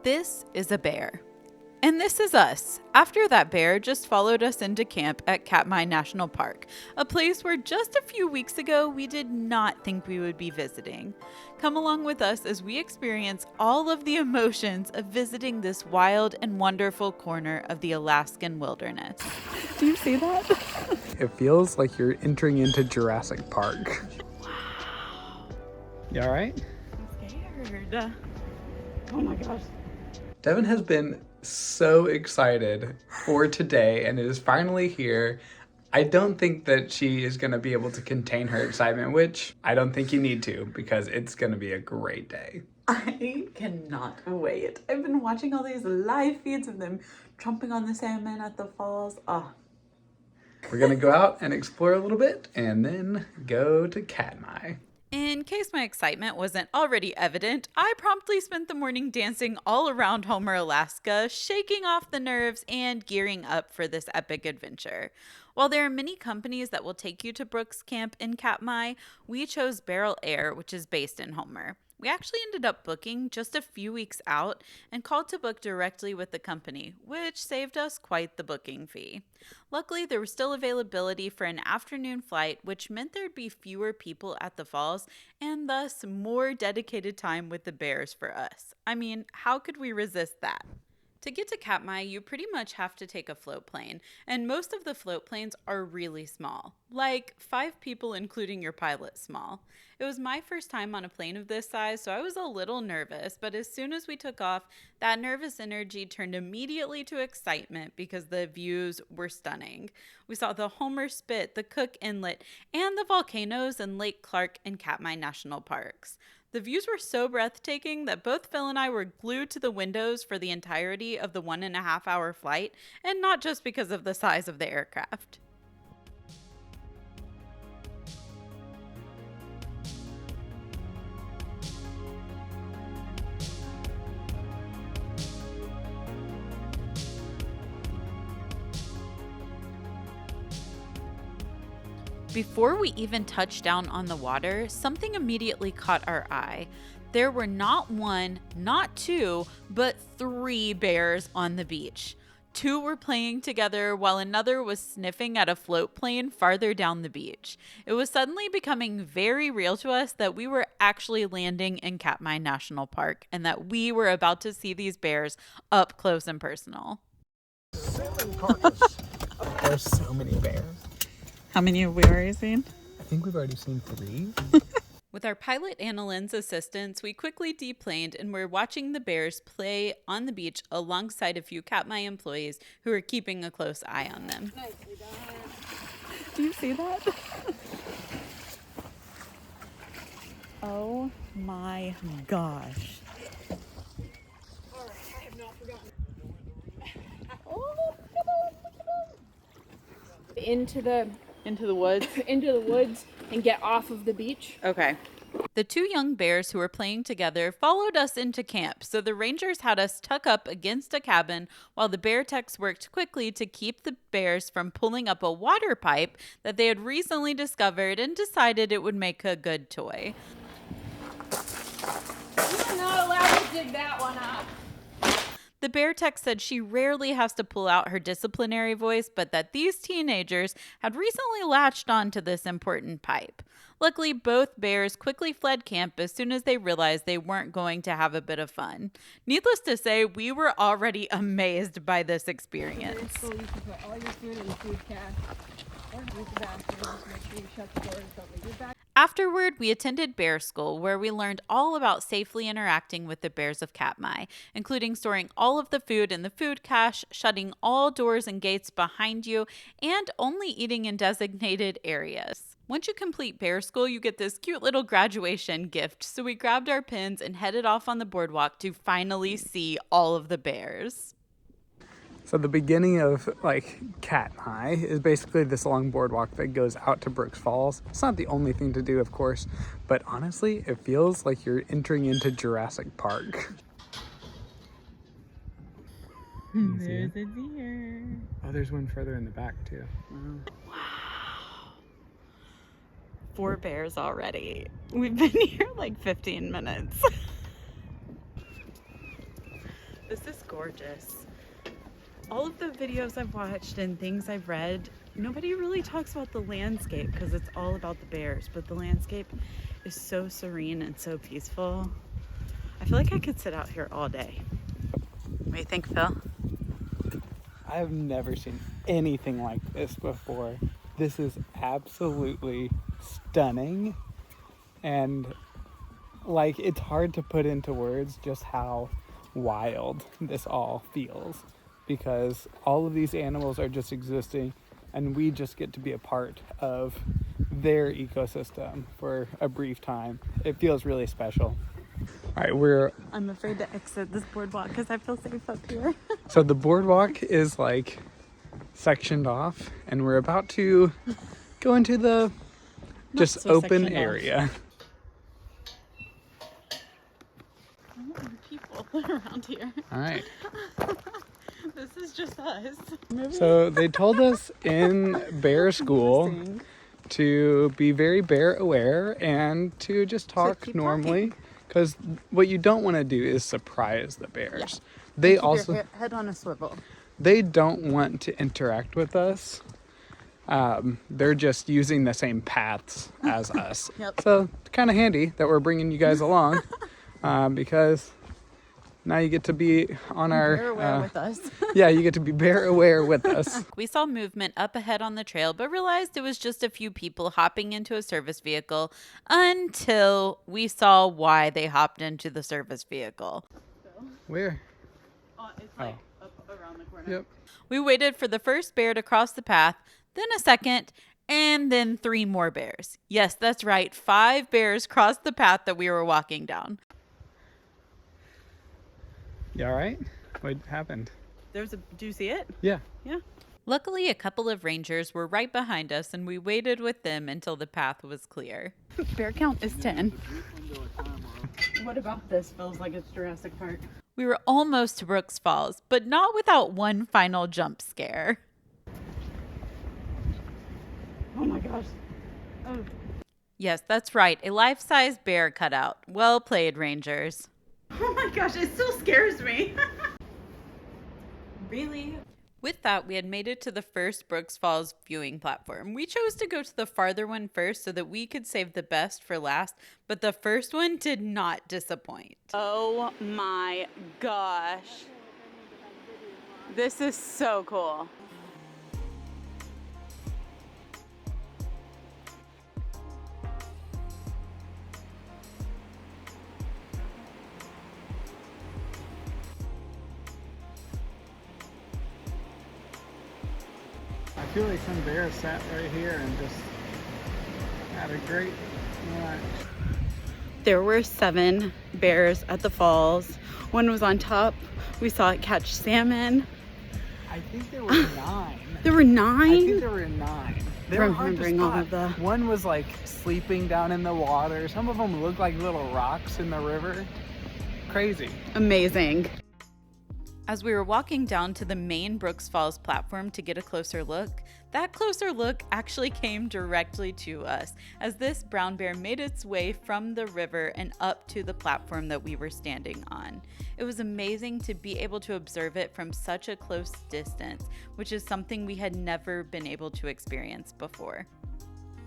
This is a bear. And this is us. After that bear just followed us into camp at Katmai National Park, a place where just a few weeks ago we did not think we would be visiting. Come along with us as we experience all of the emotions of visiting this wild and wonderful corner of the Alaskan wilderness. Do you see that? It feels like you're entering into Jurassic Park. Wow. You all right? I'm scared. Oh my gosh. Devin has been so excited for today and it is finally here. I don't think that she is going to be able to contain her excitement, which I don't think you need to because it's going to be a great day. I cannot wait. I've been watching all these live feeds of them chomping on the salmon at the falls. Oh. We're going to go out and explore a little bit and then go to Katmai. In case my excitement wasn't already evident, I promptly spent the morning dancing all around Homer, Alaska, shaking off the nerves and gearing up for this epic adventure. While there are many companies that will take you to Brooks Camp in Katmai, we chose Beryl Air, which is based in Homer. We actually ended up booking just a few weeks out and called to book directly with the company, which saved us quite the booking fee. Luckily, there was still availability for an afternoon flight, which meant there'd be fewer people at the falls and thus more dedicated time with the bears for us. I mean, how could we resist that? To get to Katmai, you pretty much have to take a float plane, and most of the float planes are really small, like 5 people including your pilot small. It was my first time on a plane of this size, so I was a little nervous, but as soon as we took off, that nervous energy turned immediately to excitement because the views were stunning. We saw the Homer Spit, the Cook Inlet, and the volcanoes in Lake Clark and Katmai National Parks. The views were so breathtaking that both Phil and I were glued to the windows for the entirety of the 1.5-hour flight, and not just because of the size of the aircraft. Before we even touched down on the water, something immediately caught our eye. There were not 1, not 2, but 3 bears on the beach. 2 were playing together while another was sniffing at a float plane farther down the beach. It was suddenly becoming very real to us that we were actually landing in Katmai National Park and that we were about to see these bears up close and personal. Salmon carcass. There's so many bears. How many have we already seen? I think we've already seen 3. With our pilot Annalyn's assistance, we quickly deplaned and were watching the bears play on the beach alongside a few Katmai employees who were keeping a close eye on them. Nicely done. Do you see that? Oh my gosh. All right, I have not forgotten. Oh, look at Into the woods. into the woods and get off of the beach. Okay. The 2 young bears who were playing together followed us into camp, so the rangers had us tuck up against a cabin while the bear techs worked quickly to keep the bears from pulling up a water pipe that they had recently discovered and decided it would make a good toy. You're not allowed to dig that one up. The bear tech said she rarely has to pull out her disciplinary voice, but that these teenagers had recently latched on to this important pipe. Luckily, both bears quickly fled camp as soon as they realized they weren't going to have a bit of fun. Needless to say, we were already amazed by this experience. So you can put all your food in the food cache or use the bathroom. Just make sure you shut the doors. Don't leave your back. Afterward, we attended Bear School, where we learned all about safely interacting with the bears of Katmai, including storing all of the food in the food cache, shutting all doors and gates behind you, and only eating in designated areas. Once you complete Bear School, you get this cute little graduation gift, so we grabbed our pins and headed off on the boardwalk to finally see all of the bears. So the beginning of Katmai is basically this long boardwalk that goes out to Brooks Falls. It's not the only thing to do, of course, but honestly, it feels like you're entering into Jurassic Park. There's a deer. Oh, there's one further in the back too. Wow. 4 bears already. We've been here like 15 minutes. This is gorgeous. All of the videos I've watched and things I've read, nobody really talks about the landscape because it's all about the bears, but the landscape is so serene and so peaceful. I feel like I could sit out here all day. What do you think, Phil? I have never seen anything like this before. This is absolutely stunning, and like, it's hard to put into words just how wild this all feels, because all of these animals are just existing and we just get to be a part of their ecosystem for a brief time. It feels really special. All right, I'm afraid to exit this boardwalk because I feel safe up here. so the boardwalk is like sectioned off, and we're about to go into the just so open sectioned off. area. I don't know people around here. All right. This is just us. So they told us in bear school to be very bear aware and to just talk keep normally, because what you don't want to do is surprise the bears. Yeah. They Keep also your head on a swivel. they don't want to interact with us. They're just using the same paths as us. Yep. So it's kind of handy that we're bringing you guys along, because now you get to be on our Bear aware with us. yeah, you get to be bear aware with us. We saw movement up ahead on the trail, but realized it was just a few people hopping into a service vehicle until we saw why they hopped into the service vehicle. Where? It's like up around the corner. Yep. We waited for the first bear to cross the path, then a second, and then 3 more bears. Yes, that's right. 5 bears crossed the path that we were walking down. You all right? What happened? Do you see it? Yeah. Yeah. Luckily, a couple of rangers were right behind us, and we waited with them until the path was clear. Bear count is 10. What about this? Feels like it's Jurassic Park. We were almost to Brooks Falls, but not without one final jump scare. Oh my gosh. Oh. Yes, that's right. A life-size bear cutout. Well played, rangers. Oh my gosh, it still scares me. Really? With that, we had made it to the first Brooks Falls viewing platform. We chose to go to the farther one first so that we could save the best for last, but the first one did not disappoint. Oh my gosh. This is so cool. I feel like some bear sat right here and just had a great lunch. There were 7 bears at the falls. One was on top. We saw it catch salmon. I think there were 9. There were 9? I think there were 9. They were hard to Remembering all of spot. the... One was like sleeping down in the water. Some of them looked like little rocks in the river. Crazy. Amazing. As we were walking down to the main Brooks Falls platform to get a closer look, that closer look actually came directly to us as this brown bear made its way from the river and up to the platform that we were standing on. It was amazing to be able to observe it from such a close distance, which is something we had never been able to experience before.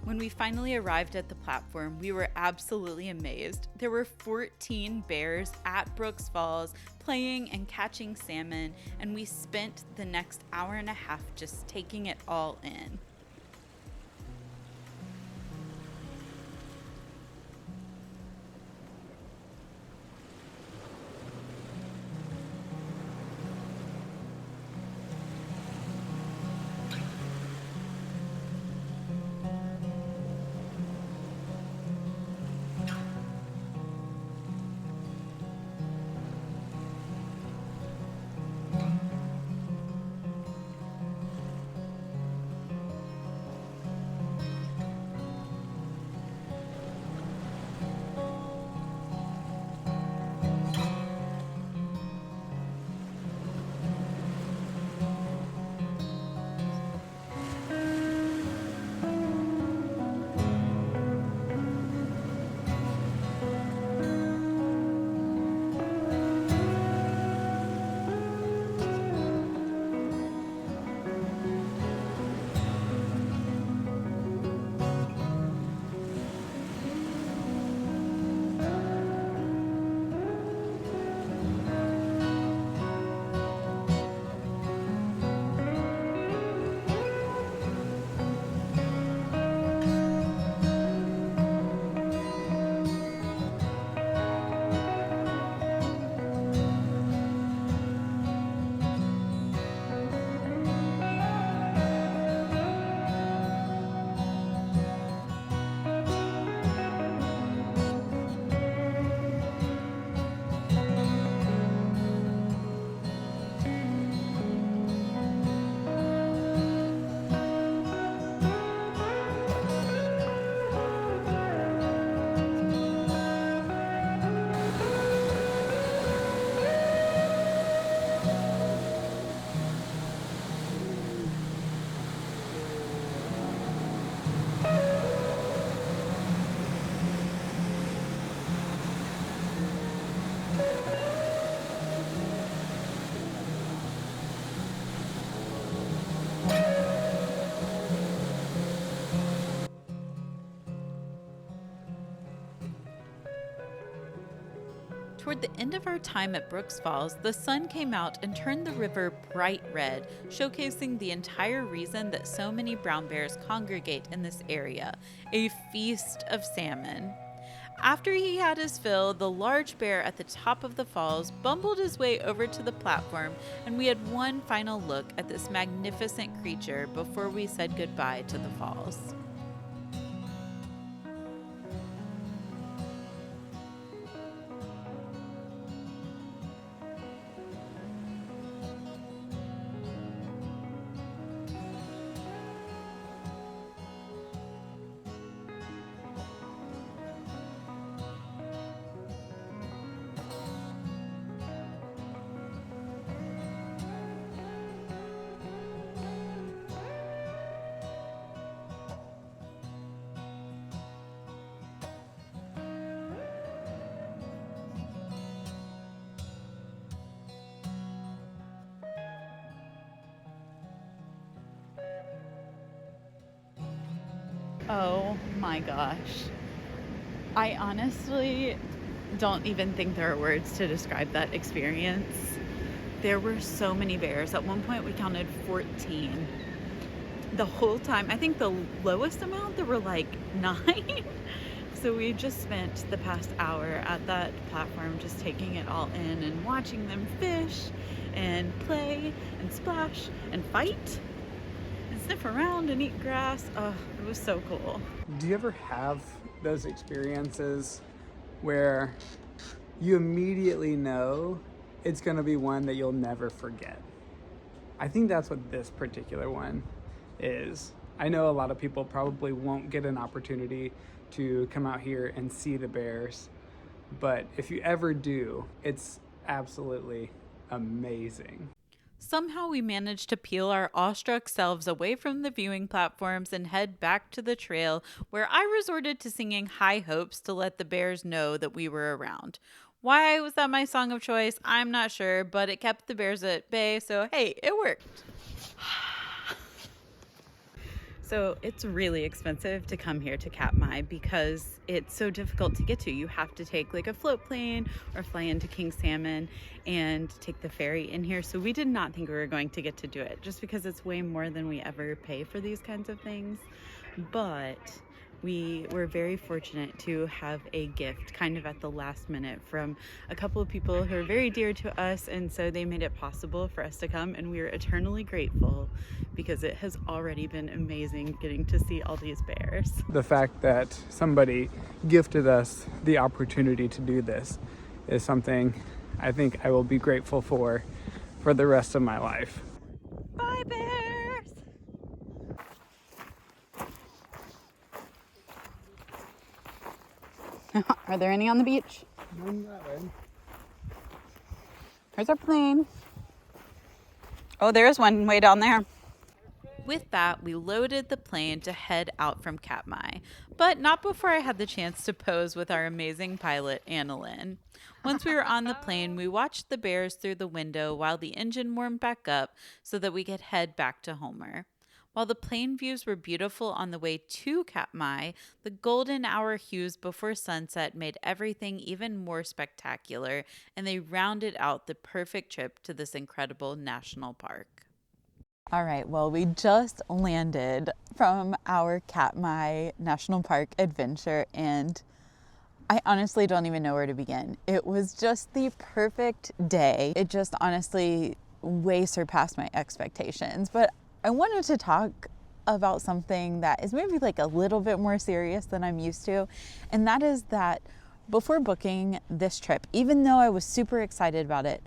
When we finally arrived at the platform, we were absolutely amazed. There were 14 bears at Brooks Falls playing and catching salmon, and we spent the next hour and a half just taking it all in. Toward the end of our time at Brooks Falls, the sun came out and turned the river bright red, showcasing the entire reason that so many brown bears congregate in this area, a feast of salmon. After he had his fill, the large bear at the top of the falls bumbled his way over to the platform, and we had one final look at this magnificent creature before we said goodbye to the falls. Oh my gosh. I honestly don't even think there are words to describe that experience. There were so many bears. At one point we counted 14. The whole time, I think the lowest amount there were like 9. So we just spent the past hour at that platform just taking it all in and watching them fish and play and splash and fight and sniff around and eat grass. Oh, it was so cool. Do you ever have those experiences where you immediately know it's going to be one that you'll never forget? I think that's what this particular one is. I know a lot of people probably won't get an opportunity to come out here and see the bears, but if you ever do, it's absolutely amazing. Somehow we managed to peel our awestruck selves away from the viewing platforms and head back to the trail, where I resorted to singing High Hopes to let the bears know that we were around. Why was that my song of choice? I'm not sure, but it kept the bears at bay, so hey, it worked. So it's really expensive to come here to Katmai because it's so difficult to get to. You have to take like a float plane or fly into King Salmon and take the ferry in here. So we did not think we were going to get to do it just because it's way more than we ever pay for these kinds of things. But we were very fortunate to have a gift kind of at the last minute from a couple of people who are very dear to us, and so they made it possible for us to come, and we are eternally grateful because it has already been amazing getting to see all these bears. The fact that somebody gifted us the opportunity to do this is something I think I will be grateful for the rest of my life. Bye, bears! Are there any on the beach? There's our plane. Oh, there's one way down there. With that, we loaded the plane to head out from Katmai, but not before I had the chance to pose with our amazing pilot, Annalyn. Once we were on the plane, we watched the bears through the window while the engine warmed back up so that we could head back to Homer. While the plane views were beautiful on the way to Katmai, the golden hour hues before sunset made everything even more spectacular, and they rounded out the perfect trip to this incredible national park. All right, well, we just landed from our Katmai National Park adventure, and I honestly don't even know where to begin. It was just the perfect day. It just honestly way surpassed my expectations, but I wanted to talk about something that is maybe like a little bit more serious than I'm used to. And that is that before booking this trip, even though I was super excited about it,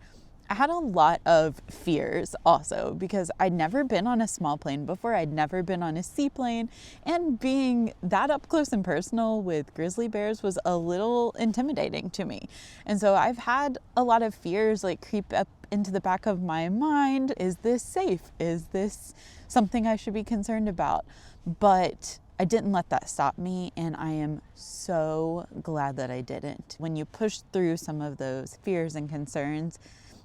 I had a lot of fears also because I'd never been on a small plane before. I'd never been on a seaplane, and being that up close and personal with grizzly bears was a little intimidating to me. And so I've had a lot of fears like creep up into the back of my mind. Is this safe? Is this something I should be concerned about? But I didn't let that stop me, and I am so glad that I didn't. When you push through some of those fears and concerns,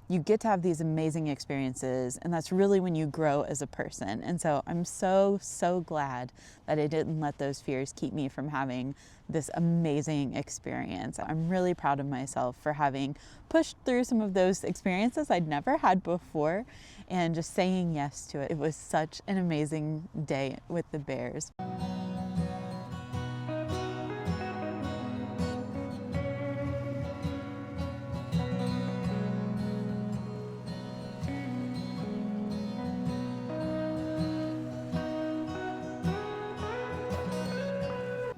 you get to have these amazing experiences, and that's really when you grow as a person. And so I'm so, so glad that I didn't let those fears keep me from having this amazing experience. I'm really proud of myself for having pushed through some of those experiences I'd never had before and just saying yes to it. It was such an amazing day with the bears.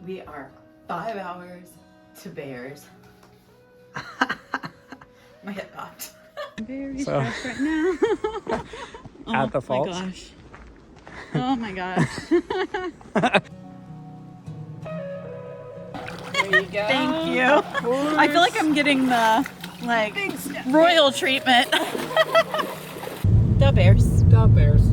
We are 5 hours to Bears. My head popped. I'm very stressed right now. At the falls? Oh my gosh. Oh my gosh. There you go. Thank you. I feel like I'm getting the royal treatment. The Bears. The Bears.